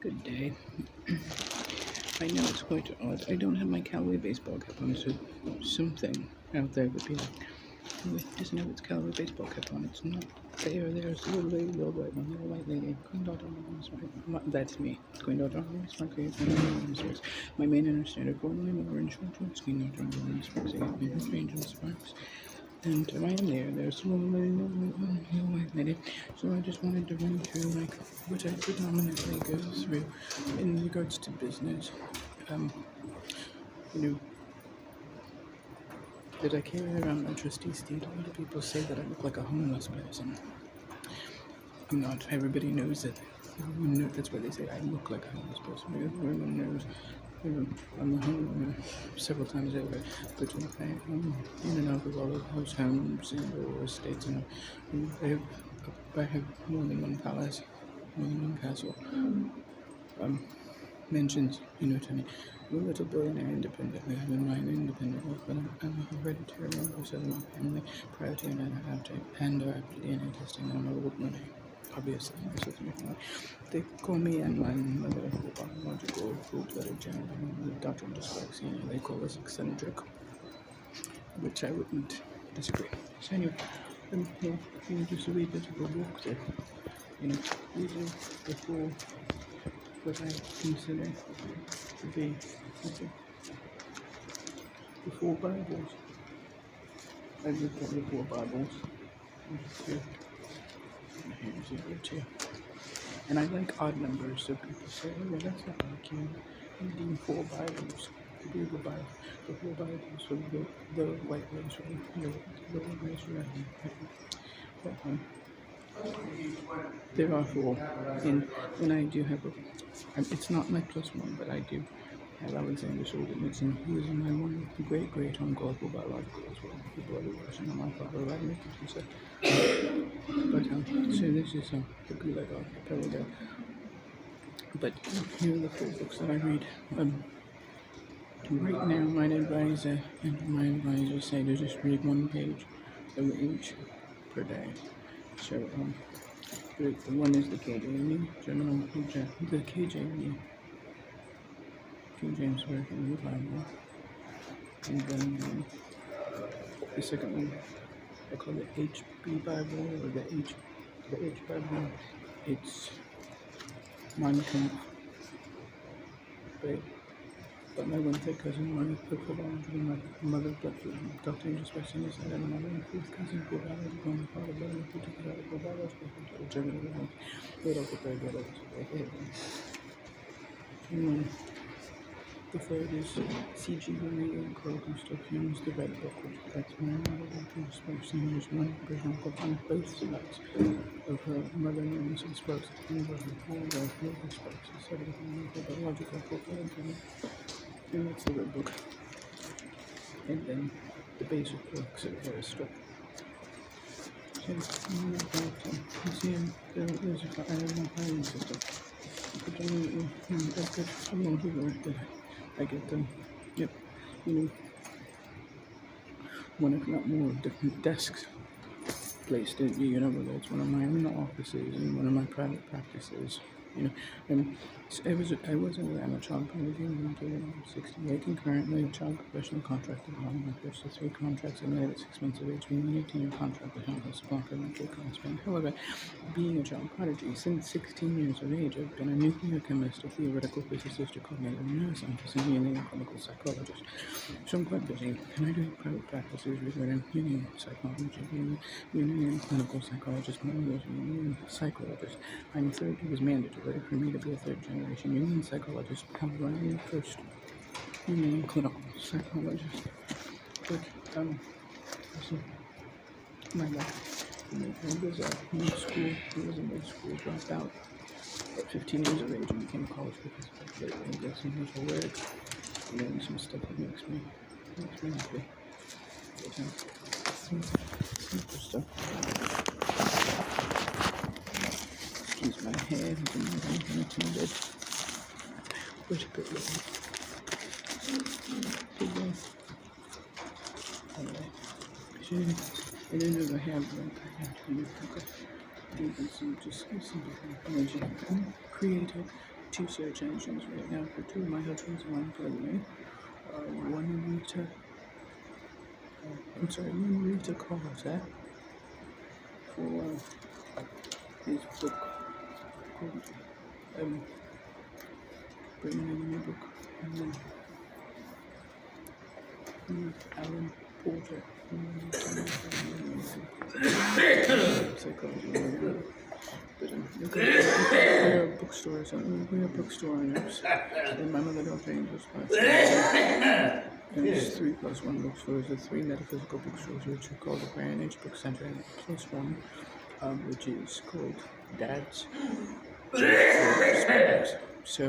Good day. I know it's quite odd. I don't have my Callaway baseball cap on, so something out there would be like, "Oh, it doesn't have its Callaway baseball cap on. It's not there. There's a little lady, little white one, little white lady. Queen daughter, that's me. Queen daughter, smart creative, my main inner standard, formerly orange, short, queen daughter, sparks, angel sparks. And I am there. There's a little white lady. So I just wanted to run through like what I predominantly go through in regards to business. You know, that I carry around my trusty steed. A lot of people say that I look like a homeless person. I'm not. Everybody knows that. That's why they say I look like a homeless person. Everyone knows. I'm a homeowner several times over, but I am in and out of all of those homes and or estates, and I have more than one palace, more than one castle. Mentions, to me, we're a little billionaire independently. I've been mine independently, but I'm a hereditary member of my family prior to and after DNA testing, and I'm a old money. Obviously, this is me. They call me and my mother biological full-blooded gentleman, Dr. Dyslexia. They call us eccentric, which I wouldn't disagree. So anyway, I'm here just a wee bit of a walk there. Using the full what I consider to be the four Bibles. I've looked at the four Bibles. Here's two. And I like odd numbers, so people say, oh, well, that's not like you. You need four Bibles to do the Bible. The four Bibles for the white race, the white race, there are four. And I do have it's not my plus one, but I do have Alexander Solzhenitsyn, who is my one great uncle for biological as well. The bloody version of my father, right? But so this is the Gulag Archipelago. But here are the four books that I read. Right now, my advisor and my advisor say to just read one page of each per day. So the one is the KJV, the KJV, King James Version of the Bible, and then the second one I call it HB Bible, or the H Bible. It's Mein Kampf, but my one third cousin, my mother, Dr. Introspection is that I'm my fourth cousin, four dollars, one father, brother, $4 German, the third is CG and Coral Constructions, the Red Book, which protects my mother, Dr. Introspection. There's one great uncle on both sides of her mother, Nancy Sparks, and her local Sparks, so everything the biological portfolio. And that's the Red Book. And then the basic books of her structure. So, there's a filing system. I'm not that I get them. Yep. One if not more different desks placed in, whether it's one of my own offices and one of my private practices. I was aware I'm a child prodigy until 68 and currently a child professional contractor on my first 3 contracts I made at 6 months of age, being an 18-year contract with House Blocker and Spain. However, being a child prodigy, since 16 years of age, I've been a nuclear chemist, a theoretical physicist, a cognitive neuroscientist, and a clinical psychologist. So I'm quite busy, and I do have private practices regarding union psychology, union clinical psychologist, union psychologist. It was mandatory for me to be a third-generation union psychologist. However, I am the first union clinical psychologist. But, my life. I was in mid school, dropped out at 15 years of age and became a college professor. I did some mental work, some stuff that makes me happy. Simple stuff. Excuse my hair, I'm too good. Where's a good looking? Anyway, I don't know if I have to do some different energy. I'm creative, two search engines right now for two of my husbands and one for me. One Rita Carter for his book called Bringing in a New Book, and then Alan Porter. Psychology. But look at we're a bookstore or something. We're a bookstore owners. And my mother don't change us. There's 3 plus 1 bookstores. There's 3 metaphysical bookstores, which are called the Grand Age Book Center, and plus 1, which is called Dad's. So